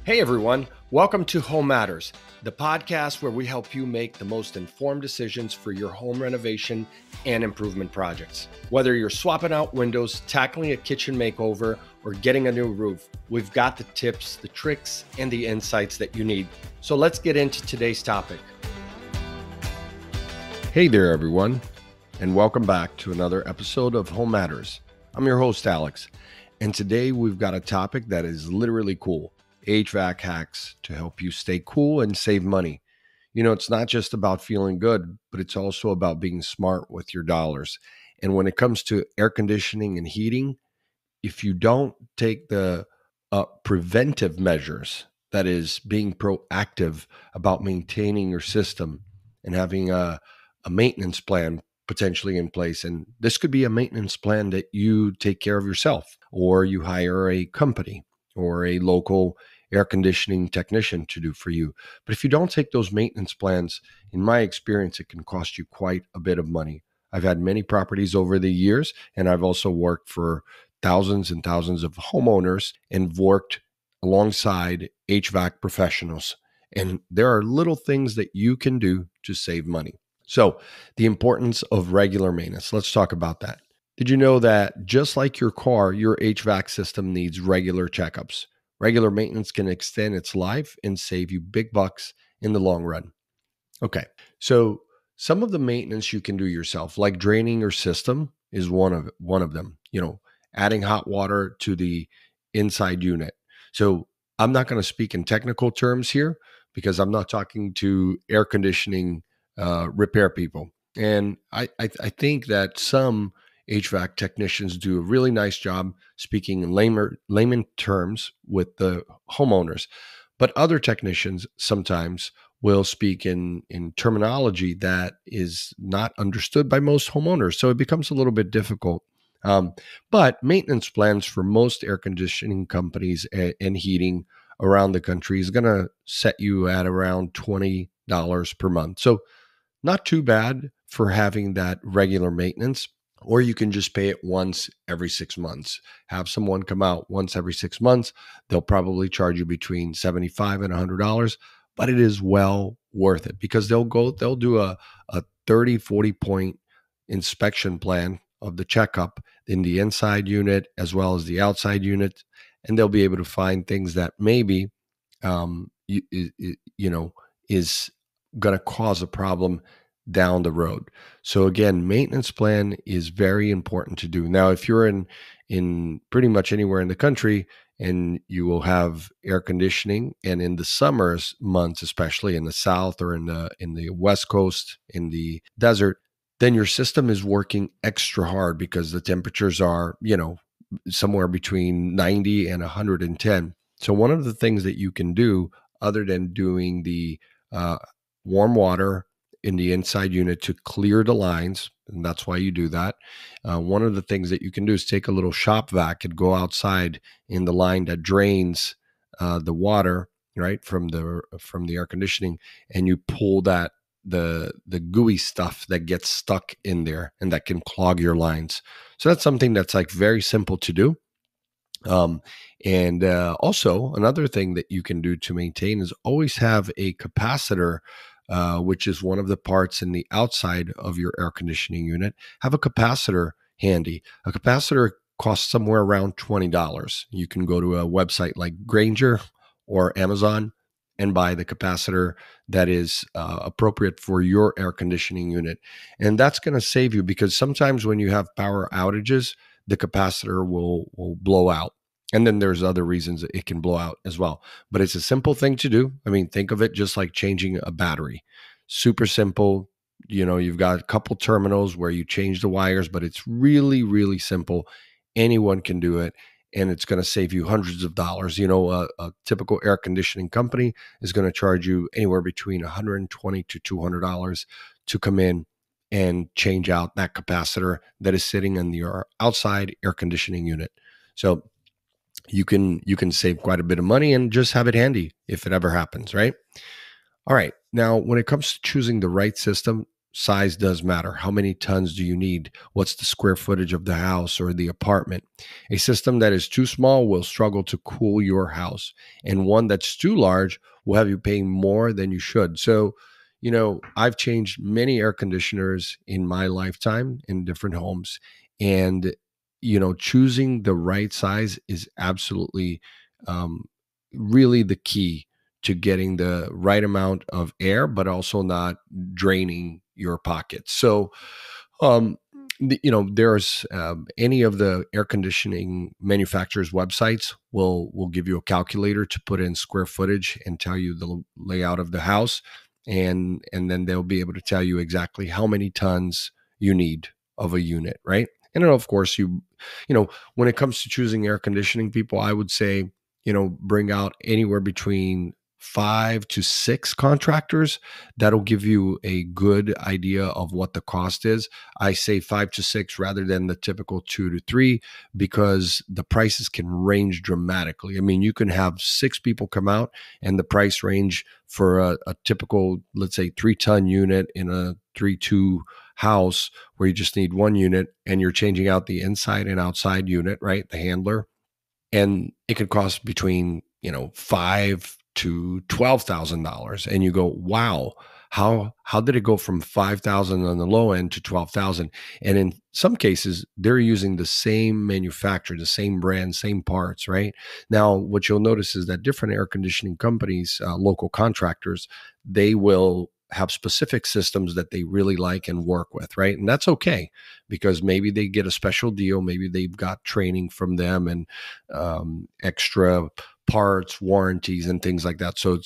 Hey everyone, welcome to Home Matters, the podcast where we help you make the most informed decisions for your home renovation and improvement projects. Whether you're swapping out windows, tackling a kitchen makeover, or getting a new roof, we've got the tips, the tricks, and the insights that you need. So let's get into today's topic. Hey there everyone, and welcome back to another episode of Home Matters. I'm your host, Alex, and today we've got a topic that is literally cool. HVAC hacks to help you stay cool and save money. You know, it's not just about feeling good, but it's also about being smart with your dollars. And when it comes to air conditioning and heating, if you don't take the preventive measures, that is being proactive about maintaining your system and having a maintenance plan potentially in place. And this could be a maintenance plan that you take care of yourself, or you hire a company or a local air conditioning technician to do for you. But if you don't take those maintenance plans, in my experience, it can cost you quite a bit of money. I've had many properties over the years, and I've also worked for thousands and thousands of homeowners and worked alongside HVAC professionals. And there are little things that you can do to save money. So the importance of regular maintenance. Let's talk about that. Did you know that just like your car, your HVAC system needs regular checkups? Regular maintenance can extend its life and save you big bucks in the long run. Okay, so some of the maintenance you can do yourself, like draining your system, is one of them. You know, adding hot water to the inside unit. So I'm not going to speak in technical terms here because I'm not talking to air conditioning repair people, and I think that some HVAC technicians do a really nice job speaking in layman terms with the homeowners. But other technicians sometimes will speak in terminology that is not understood by most homeowners. So it becomes a little bit difficult. But maintenance plans for most air conditioning companies and heating around the country is going to set you at around $20 per month. So not too bad for having that regular maintenance. Or you can just pay it once every 6 months. Have someone come out once every 6 months. They'll probably charge you between $75 and $100, but it is well worth it because they'll do a 30, 40 point inspection plan of the checkup in the inside unit as well as the outside unit. And they'll be able to find things that maybe, is going to cause a problem down the road. So again, maintenance plan is very important to do. Now, if you're in pretty much anywhere in the country and you will have air conditioning, and in the summers months, especially in the South or in the West Coast, in the desert, then your system is working extra hard because the temperatures are, somewhere between 90 and 110. So one of the things that you can do, other than doing the warm water in the inside unit to clear the lines, and that's why you do that. One of the things that you can do is take a little shop vac and go outside in the line that drains the water, right, from the air conditioning, and you pull the gooey stuff that gets stuck in there and that can clog your lines. So that's something that's like very simple to do. And also another thing that you can do to maintain is always have a capacitor, which is one of the parts in the outside of your air conditioning unit. Have a capacitor handy. A capacitor costs somewhere around $20. You can go to a website like Grainger or Amazon and buy the capacitor that is appropriate for your air conditioning unit. And that's going to save you because sometimes when you have power outages, the capacitor will blow out. And then there's other reasons it can blow out as well. But it's a simple thing to do. I mean, think of it just like changing a battery. Super simple. You've got a couple terminals where you change the wires, but it's really, really simple. Anyone can do it, and it's going to save you hundreds of dollars. A typical air conditioning company is going to charge you anywhere between $120 to $200 to come in and change out that capacitor that is sitting in your outside air conditioning unit. So you can save quite a bit of money and just have it handy if it ever happens, right? All right. Now, when it comes to choosing the right system, size does matter. How many tons do you need? What's the square footage of the house or the apartment? A system that is too small will struggle to cool your house, and one that's too large will have you paying more than you should. So, I've changed many air conditioners in my lifetime in different homes, and choosing the right size is absolutely um, really the key to getting the right amount of air, but also not draining your pockets. So, um, there's any of the air conditioning manufacturers' websites will give you a calculator to put in square footage and tell you the layout of the house, and then they'll be able to tell you exactly how many tons you need of a unit, right? And then of course when it comes to choosing air conditioning, people, I would say bring out anywhere between 5 to 6 contractors. That'll give you a good idea of what the cost is. I say 5 to 6 rather than the typical 2 to 3, because the prices can range dramatically. I mean, you can have 6 people come out and the price range for a typical, let's say, 3-ton unit in a 3-2 house where you just need one unit and you're changing out the inside and outside unit, right? The handler, and it could cost between $5 to $12,000, and you go, wow, how did it go from 5,000 on the low end to 12,000? And in some cases they're using the same manufacturer, the same brand, same parts, right? Now what you'll notice is that different air conditioning companies, local contractors, they will have specific systems that they really like and work with, right? And that's okay, because maybe they get a special deal, maybe they've got training from them and extra parts, warranties, and things like that. So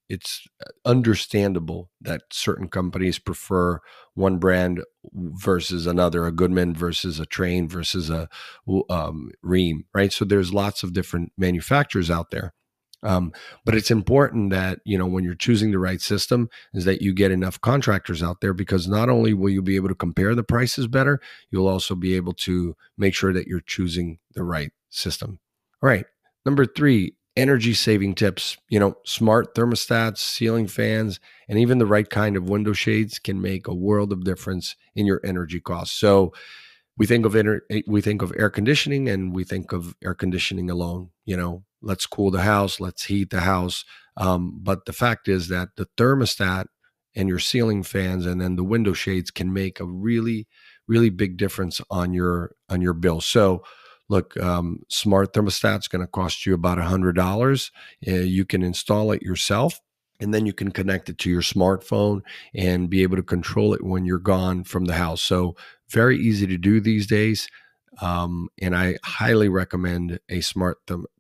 it's understandable that certain companies prefer one brand versus another, a Goodman versus a Train versus a Ream, right? So there's lots of different manufacturers out there. But it's important that, when you're choosing the right system, is that you get enough contractors out there, because not only will you be able to compare the prices better, you'll also be able to make sure that you're choosing the right system. All right. Number 3, energy saving tips. Smart thermostats, ceiling fans, and even the right kind of window shades can make a world of difference in your energy costs. So, we think of air conditioning and we think of air conditioning alone. Let's cool the house, let's heat the house. But the fact is that the thermostat and your ceiling fans and then the window shades can make a really, really big difference on your bill. So, look, smart thermostat's going to cost you about $100. You can install it yourself, and then you can connect it to your smartphone and be able to control it when you're gone from the house. So very easy to do these days. And I highly recommend a smart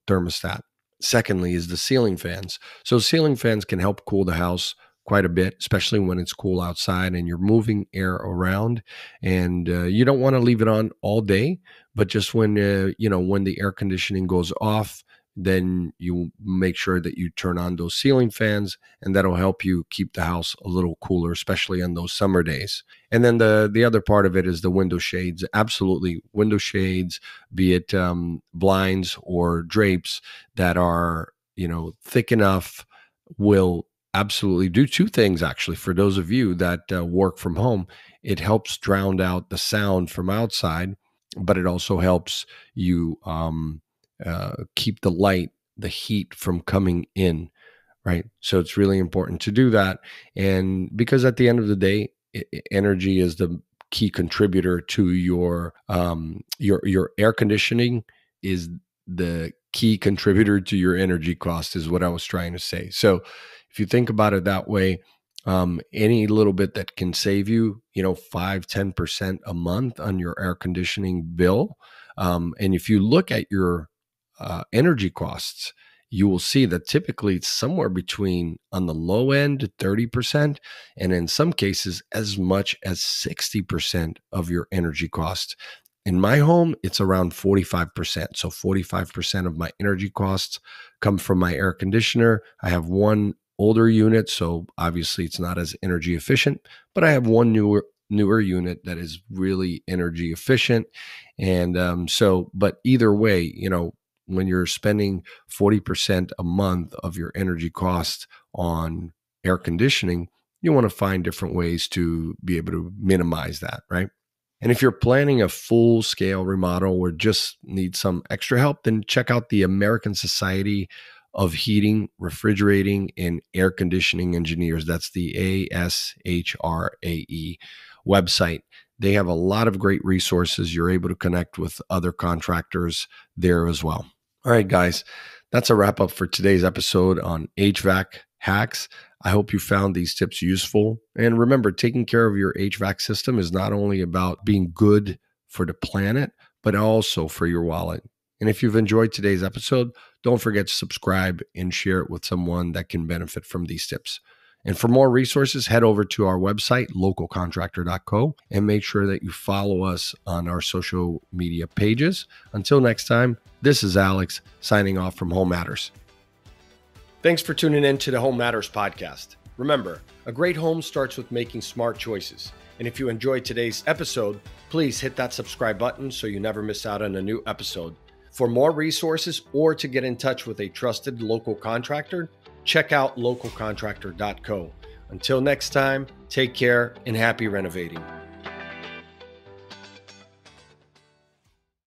thermostat. Secondly is the ceiling fans. So ceiling fans can help cool the house quite a bit, especially when it's cool outside and you're moving air around. And you don't want to leave it on all day, but just when when the air conditioning goes off, then you make sure that you turn on those ceiling fans, and that'll help you keep the house a little cooler, especially on those summer days. And then the other part of it is the window shades. Absolutely, window shades, be it blinds or drapes that are thick enough, will absolutely do 2 things. Actually, for those of you that work from home, it helps drown out the sound from outside, but it also helps you keep the light, the heat from coming in, right? So it's really important to do that. And because at the end of the day, energy is the key contributor to your air conditioning, is the key contributor to your energy cost, is what I was trying to say. So if you think about it that way, any little bit that can save you, 5-10% a month on your air conditioning bill. And if you look at your energy costs, you will see that typically it's somewhere between, on the low end, 30%, and in some cases as much as 60% of your energy costs. In my home, it's around 45%. So 45% of my energy costs come from my air conditioner. I have one older unit, so obviously it's not as energy efficient, but I have one newer unit that is really energy efficient. And but either way, when you're spending 40% a month of your energy costs on air conditioning, you want to find different ways to be able to minimize that, right? And if you're planning a full-scale remodel or just need some extra help, then check out the American Society of Heating, Refrigerating, and Air Conditioning Engineers. That's the ASHRAE website. They have a lot of great resources. You're able to connect with other contractors there as well. All right, guys, that's a wrap up for today's episode on HVAC hacks. I hope you found these tips useful. And remember, taking care of your HVAC system is not only about being good for the planet, but also for your wallet. And if you've enjoyed today's episode, don't forget to subscribe and share it with someone that can benefit from these tips. And for more resources, head over to our website, localcontractor.co, and make sure that you follow us on our social media pages. Until next time, this is Alex signing off from Home Matters. Thanks for tuning in to the Home Matters podcast. Remember, a great home starts with making smart choices. And if you enjoyed today's episode, please hit that subscribe button so you never miss out on a new episode. For more resources or to get in touch with a trusted local contractor, check out localcontractor.co. Until next time, take care and happy renovating.